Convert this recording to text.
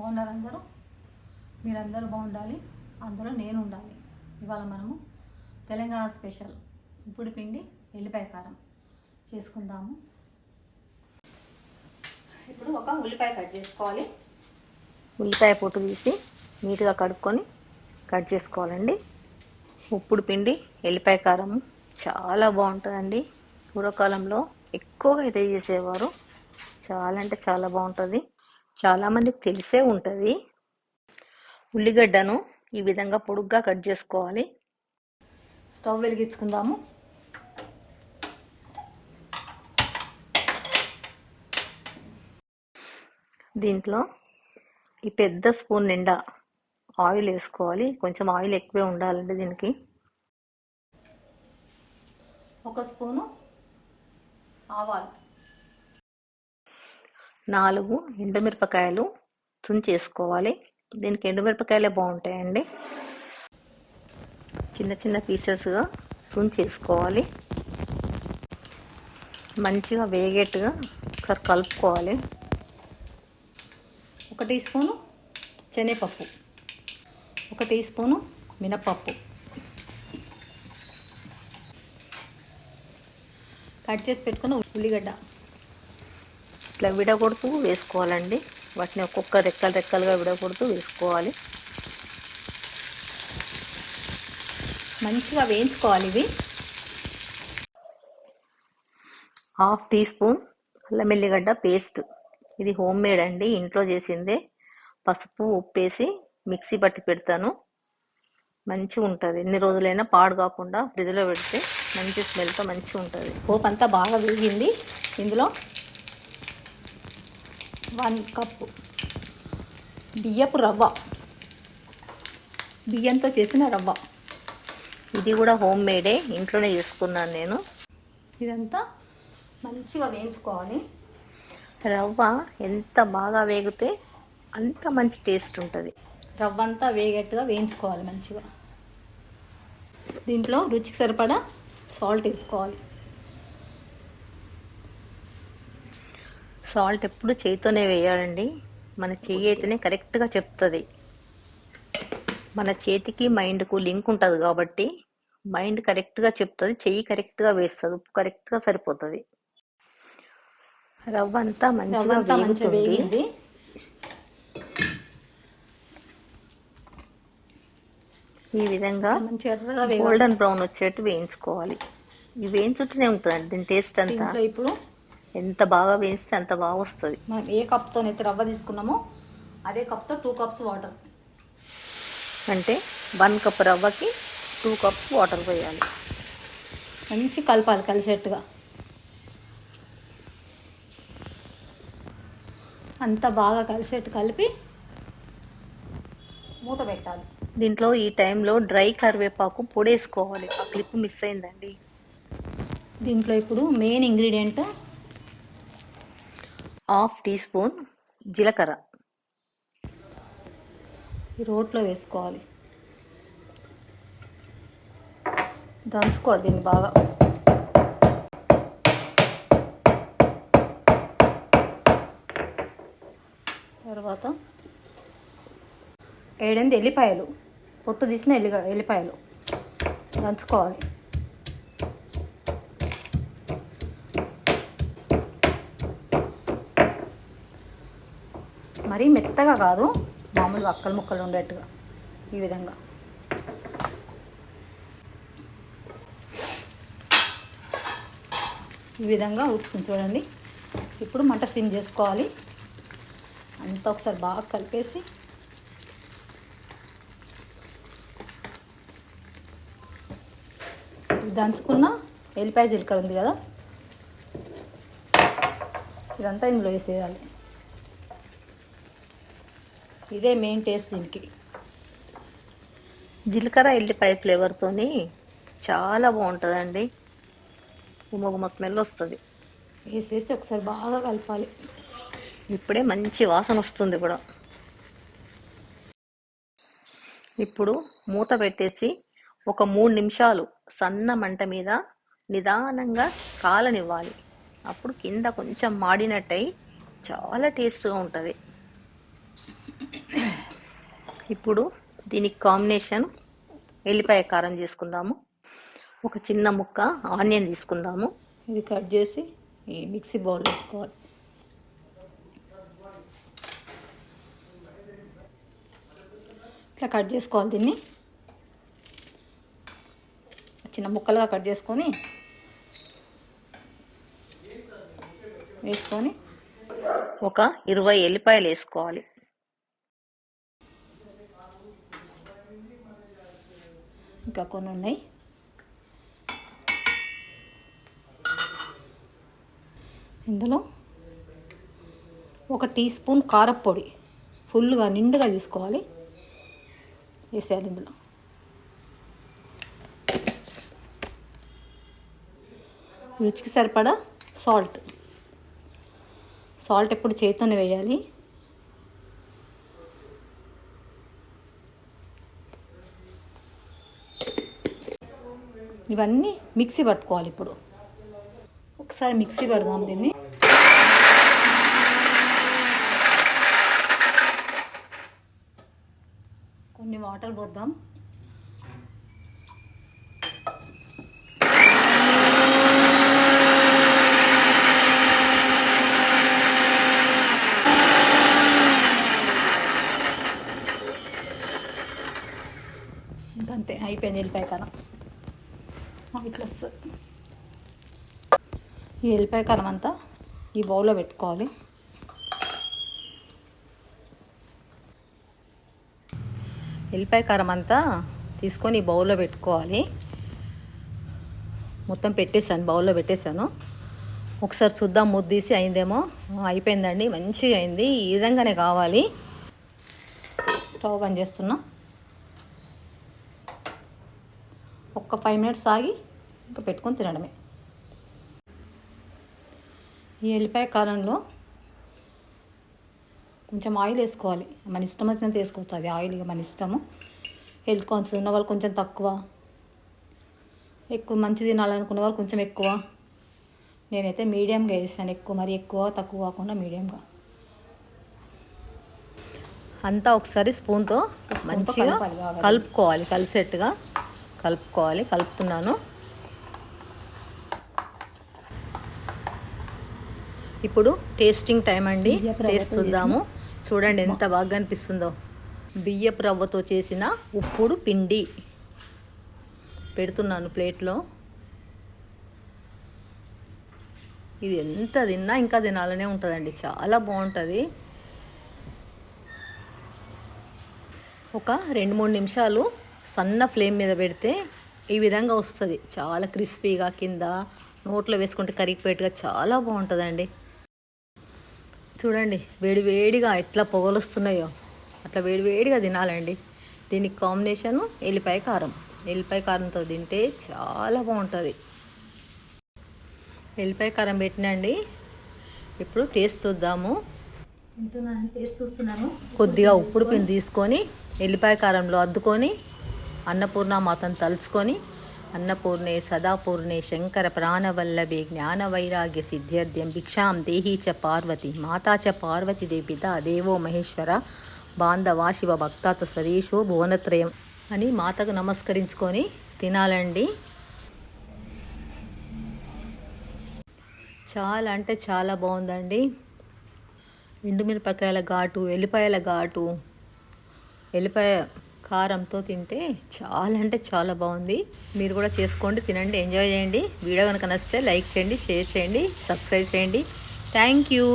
బాగున్నారు అందరూ. మీరందరూ బాగుండాలి, అందులో నేను ఉండాలి. ఇవాళ మనము తెలంగాణ స్పెషల్ ఉప్పుడు పిండి ఎల్లిపాయ కారం చేసుకుందాము. ఇప్పుడు ఒక ఉల్లిపాయ కట్ చేసుకోవాలి. ఉల్లిపాయ పొట్టు తీసి నీట్గా కడుక్కొని కట్ చేసుకోవాలండి. ఉప్పుడు పిండి ఎల్లిపాయ కారం చాలా బాగుంటుందండి. పూర్వకాలంలో ఎక్కువగా అయితే చేసేవారు. చాలా అంటే చాలా బాగుంటుంది. చాలామందికి తెలిసే ఉంటుంది. ఉల్లిగడ్డను ఈ విధంగా పొడుగ్గా కట్ చేసుకోవాలి. స్టవ్ వెలిగించుకుందాము. దీంట్లో ఈ పెద్ద స్పూన్ నిండా ఆయిల్ వేసుకోవాలి. కొంచెం ఆయిల్ ఎక్కువే ఉండాలండి దీనికి. 1 స్పూను ఆవాలు, 4 ఎండుమిరపకాయలు తుంచేసుకోవాలి. దీనికి ఎండుమిరపకాయలే బాగుంటాయండి. చిన్న చిన్న పీసెస్గా తుంచేసుకోవాలి. మంచిగా వేగేట్టుగా ఒకసారి కలుపుకోవాలి. 1 టీ స్పూను శనగపప్పు, 1 టీ స్పూను మినపప్పు, కట్ చేసి పెట్టుకున్న ఉల్లిగడ్డ ఇట్లా విడగొడుతూ వేసుకోవాలండి. వాటిని ఒక్కొక్క రెక్కలుగా విడగొడుతూ వేసుకోవాలి. మంచిగా వేయించుకోవాలి. ఇవి 1/2 టీ స్పూన్ అల్లం ఎల్లిగడ్డ పేస్ట్. ఇది హోమ్ మేడ్ అండి, ఇంట్లో చేసిందే. పసుపు ఉప్పేసి మిక్సీ పట్టి పెడతాను. మంచిగా ఉంటుంది. ఎన్ని రోజులైనా పాడు కాకుండా ఫ్రిడ్జ్లో పెడితే మంచి స్మెల్తో మంచిగా ఉంటుంది. పోపు అంతా బాగా వేగింది. ఇందులో 1 కప్పు బియ్యపు రవ్వ, బియ్యంతో చేసిన రవ్వ. ఇది కూడా హోమ్ మేడే, ఇంట్లోనే చేసుకున్నాను నేను. ఇదంతా మంచిగా వేయించుకోవాలి. రవ్వ ఎంత బాగా వేగితే అంత మంచి టేస్ట్ ఉంటుంది. రవ్వ అంతా వేగేట్టుగా వేయించుకోవాలి మంచిగా. దీంట్లో రుచికి సరిపడా సాల్ట్ వేసుకోవాలి. సాల్ట్ ఎప్పుడు చేతితోనే వేయాలండి. మన చెయ్యి అయితేనే కరెక్ట్గా చెప్తుంది. మన చేతికి మైండ్కు లింక్ ఉంటుంది కాబట్టి మైండ్ కరెక్ట్గా చెప్తుంది, చెయ్యి కరెక్ట్గా వేస్తుంది, ఉప్పు కరెక్ట్గా సరిపోతుంది. రవ్వ అంతా మంచిగా వేగింది. ఈ విధంగా గోల్డెన్ బ్రౌన్ వచ్చేట్టు వేయించుకోవాలి. ఇవి వేయించుతూనే ఉంటుందండి దీని టేస్ట్ అంతా. ఇప్పుడు ఎంత బాగా వేయిస్తే అంత బాగా వస్తుంది. మనం ఏ కప్తో అయితే రవ్వ తీసుకున్నామో అదే కప్తో 2 కప్స్ వాటర్, అంటే 1 కప్ రవ్వకి 2 కప్స్ వాటర్ పోయాలి. మంచి కలపాలి కలిసేట్టుగా. అంతా బాగా కలిసేట్టు కలిపి మూత పెట్టాలి. దీంట్లో ఈ టైంలో డ్రై కరివేపాకు పొడేసుకోవాలి. ఆ క్లిప్ మిస్ అయిందండి. దీంట్లో ఇప్పుడు మెయిన్ ఇంగ్రీడియంట్ 1/2 టీ స్పూన్ జీలకర్ర. ఈ రోట్లో వేసుకోవాలి, దంచుకోవాలి దీన్ని బాగా. తర్వాత 7 ఎల్లిపాయలు, పొట్టు తీసిన ఎల్లిపాయలు దంచుకోవాలి. మరీ మెత్తగా కాదు, మామూలుగా అక్కలు ముక్కలు ఉండేట్టుగా ఈ విధంగా. ఈ విధంగా ఉడుకుతుంది చూడండి. ఇప్పుడు మంట సిమ్ చేసుకోవాలి. అంతా ఒకసారి బాగా కలిపేసి దంచుకున్న ఎల్లిపాయ జీలకర్ర ఉంది కదా, ఇదంతా ఇందులో వేసేయాలి. ఇదే మెయిన్ టేస్ట్ దీనికి. జీలకర్ర ఎల్లిపాయ ఫ్లేవర్తోని చాలా బాగుంటుందండి. గుమగుమ స్మెల్ వస్తుంది. వేసేసి ఒకసారి బాగా కలపాలి. ఇప్పుడే మంచి వాసన వస్తుంది కూడా. ఇప్పుడు మూత పెట్టేసి ఒక 3 నిమిషాలు సన్న మంట మీద నిదానంగా కాలనివ్వాలి. అప్పుడు కింద కొంచెం మాడినట్టయి చాలా టేస్ట్గా ఉంటుంది. ఇప్పుడు దీనికి కాంబినేషన్ ఎల్లిపాయ కారం చేసుకుందాము. ఒక చిన్న ముక్క ఆనియన్ తీసుకుందాము. ఇది కట్ చేసి ఈ మిక్సీ బౌల్ వేసుకోవాలి. ఇట్లా కట్ చేసుకోవాలి. దీన్ని చిన్న ముక్కలుగా కట్ చేసుకొని వేసుకొని ఒక 20 ఎల్లిపాయలు వేసుకోవాలి. ఇంకా కొన్ని ఉన్నాయి. ఇందులో 1 టీ స్పూన్ కారప్పొడి ఫుల్గా నిండుగా తీసుకోవాలి, వేసేయాలి. ఇందులో రుచికి సరిపడా సాల్ట్ ఎప్పుడు చేతితోనే వేయాలి. ఇవన్నీ మిక్సీ పట్టుకోవాలి. ఇప్పుడు ఒకసారి మిక్సీ పెడదాం దీన్ని. కొన్ని వాటర్ పోద్దాం. ఇంకంతే, అయిపోయింది ఎల్లిపాయ కారం. ఇట్లా వస్తుంది. ఈ ఎల్లిపాయ కారం అంతా ఈ బౌల్లో పెట్టుకోవాలి. ఎల్లిపాయ కారం అంతా తీసుకొని ఈ బౌల్లో పెట్టుకోవాలి. మొత్తం పెట్టేశాను, బౌల్లో పెట్టేశాను. ఒకసారి చూద్దాం, ముద్ద తీసి అయిందేమో. అయిపోయిందండి, మంచిగా అయింది. ఈ విధంగానే కావాలి. స్టవ్ బంద్ చేస్తున్నా. ఒక్క 5 మినిట్స్ ఆగి ఇంకా పెట్టుకొని తినడమే. ఈ ఎల్లిపాయ కారంలో కొంచెం ఆయిల్ వేసుకోవాలి. మన ఇష్టం వచ్చినంత వేసుకోవచ్చు. అది ఆయిల్ ఇక మన ఇష్టము. హెల్త్ కాన్షియస్ ఉన్న వాళ్ళు కొంచెం తక్కువ, ఎక్కువ మంచి తినాలనుకునే వాళ్ళు కొంచెం ఎక్కువ. నేనైతే మీడియంగా వేసాను. ఎక్కువ మరి ఎక్కువ తక్కువ కాకుండా మీడియంగా. అంతా ఒకసారి స్పూన్తో మంచిగా కలుపుకోవాలి. కలిసేట్టుగా కలుపుకోవాలి. కలుపుతున్నాను. ఇప్పుడు టేస్టింగ్ టైం అండి. టేస్ట్ చూద్దాము. చూడండి ఎంత బాగా అనిపిస్తుందో. బియ్యపు రవ్వతో చేసిన ఉప్పుడు పిండి పెడుతున్నాను ప్లేట్లో. ఇది ఎంత తిన్నా ఇంకా తినాలనే ఉంటుందండి. చాలా బాగుంటుంది. ఒక 2-3 నిమిషాలు సన్న ఫ్లేమ్ మీద పెడితే ఈ విధంగా వస్తుంది. చాలా క్రిస్పీగా, కింద నోట్లో వేసుకుంటే కరిగిపోయేట్టుగా చాలా బాగుంటుందండి. చూడండి వేడివేడిగా ఎట్లా పొగలు వస్తున్నాయో అట్లా వేడివేడిగా తినాలండి. దీనికి కాంబినేషను ఎల్లిపాయ కారం. ఎల్లిపాయ కారంతో తింటే చాలా బాగుంటుంది. ఎల్లిపాయ కారం పెట్టినండి. ఇప్పుడు టేస్ట్ చూద్దాము. టేస్ట్ చూస్తున్నాను. కొద్దిగా ఉప్పుడు పిండి తీసుకొని ఎల్లిపాయ కారంలో అద్దుకొని అన్నపూర్ణ మాతను తలుచుకొని, అన్నపూర్ణే సదాపూర్ణే శంకర ప్రాణవల్లభే జ్ఞాన వైరాగ్య సిద్ధ్యర్థ్యం భిక్షాం దేహీ చ పార్వతి మాతా చ పార్వతి దేపిత దేవో మహేశ్వర బాంధవా శివ భక్తాచ స్వదేశో భువనత్రయం అని మాతకు నమస్కరించుకొని తినాలండి. చాలా అంటే చాలా బాగుందండి. ఎండుమిరపకాయల ఘాటు, ఎల్లిపాయల ఘాటు, ఎల్లిపాయ కారంతో తింటే చాలా అంటే చాలా బాగుంది. మీరు కూడా చేసుకోండి, తినండి, ఎంజాయ్ చేయండి. వీడియో కనుక నచ్చితే లైక్ చేయండి, షేర్ చేయండి, సబ్స్క్రైబ్ చేయండి. Thank you.